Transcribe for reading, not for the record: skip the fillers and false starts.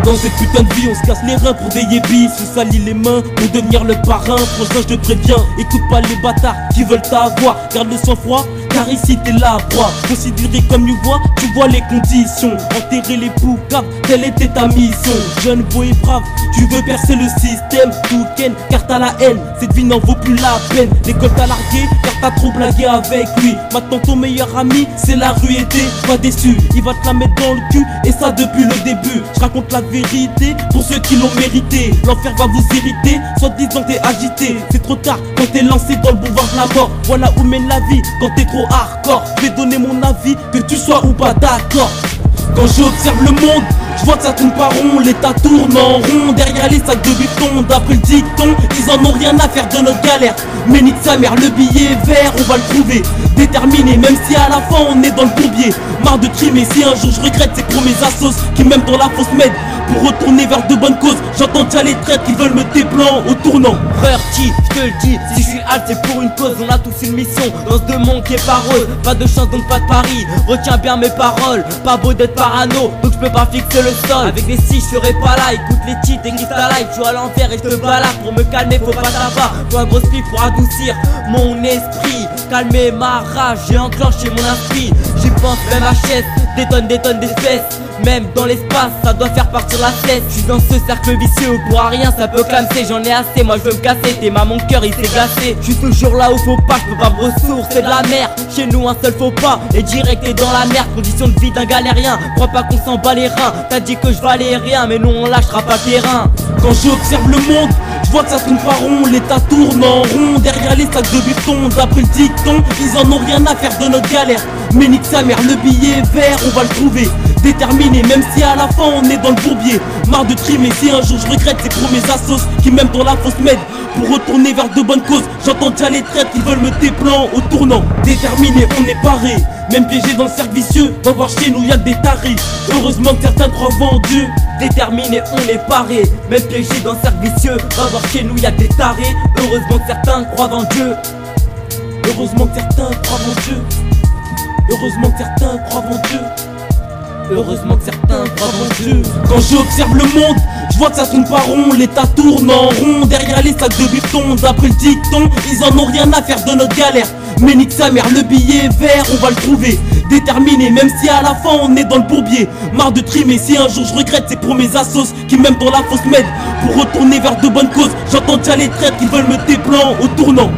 Dans cette putain de vie on se casse les reins pour des yébis, se salit les mains pour devenir le parrain. Franchement je te préviens, écoute pas les bâtards qui veulent t'avoir. Garde le sang-froid car ici t'es la proie. Considéré comme une voix, tu vois les conditions. Enterrer les poucaves, telle était ta mission. Jeune, beau et brave, tu veux percer le système. Tout ken car t'as la haine, cette vie n'en vaut plus la peine. L'école t'a largué car t'as trop blagué avec lui. Maintenant ton meilleur ami c'est la rue et t'es pas déçu. Il va te la mettre dans le cul et ça depuis le début. Je raconte la vérité pour ceux qui l'ont mérité. L'enfer va vous irriter, soit disant t'es agité. C'est trop tard quand t'es lancé dans le boulevard de la mort. Voilà où mène la vie quand t'es trop hardcore. Je vais donner mon avis, que tu sois ou pas d'accord. Quand j'observe le monde, je vois que ça tourne pas rond, l'état tourne en rond. Derrière les sacs de béton, d'après le dicton, ils en ont rien à faire de notre galère. Mais nique sa mère, le billet vert, on va le trouver. Déterminé, même si à la fin on est dans le bourbier. Marre de trimer, si un jour je regrette, c'est pour mes assos qui même dans la fausse m'aident. Pour retourner vers de bonnes causes, j'entends déjà les traîtres qui veulent me déplan au tournant. Frère T, je te le dis, si je suis hâte c'est pour une cause. On a tous une mission dans ce monde qui est pas rose. Pas de chance donc pas de pari, retiens bien mes paroles. Pas beau d'être parano, donc je peux pas fixer le sol. Avec des si je serai pas là, écoute les cheats et kiss ta life. Je suis à l'envers et je te balade, pour me calmer faut pas tabac. Faut un gros split pour adoucir mon esprit. Calmer ma rage, j'ai enclenché mon esprit. J'y pense même à chaise, des tonnes d'espèces. Même dans l'espace, ça doit faire partir la tête. Je suis dans ce cercle vicieux où pour rien ça peut clamser. J'en ai assez, moi je veux me casser. T'es ma mon cœur il s'est glacé. Je suis toujours là où faut pas, je peux pas me ressourcer de la merde. Chez nous un seul faux pas et direct t'es dans la merde. Condition de vie d'un galérien, crois pas qu'on s'en bat les reins. T'as dit que je valais rien mais nous on lâchera pas le terrain. Quand j'observe le monde, je vois que ça tourne pas rond, l'état tourne en rond. Derrière les sacs de béton, d'après le dicton, ils en ont rien à faire de notre galère. Mais nique sa mère, le billet vert, on va le trouver. Déterminé, même si à la fin on est dans le bourbier. Marre de trimer, si un jour je regrette, c'est pour mes assos qui même dans la fausse m'aident. Pour retourner vers de bonnes causes, j'entends déjà les traîtres qui veulent me déplan au tournant. Déterminé, on est paré, même piégé dans le cercle vicieux. Va voir chez nous, y'a que des tarés. Heureusement que certains croient en Dieu. Déterminé, on est paré, même piégé dans le cercle vicieux. Va voir chez nous, y'a que des tarés. Heureusement que certains croient en Dieu. Heureusement que certains croient en Dieu. Heureusement que certains croient en Dieu. Heureusement que certains croient en Dieu. Quand j'observe le monde, je vois que ça tourne pas rond, l'état tourne en rond. Derrière les sacs de béton, d'après le dicton, ils en ont rien à faire de notre galère. Mais nique sa mère, le billet vert, on va le trouver. Déterminé, même si à la fin on est dans le bourbier. Marre de trimer, si un jour je regrette, c'est pour mes assos qui même dans la fausse m'aident. Pour retourner vers de bonnes causes, j'entends déjà les traîtres qui veulent me déplan au tournant.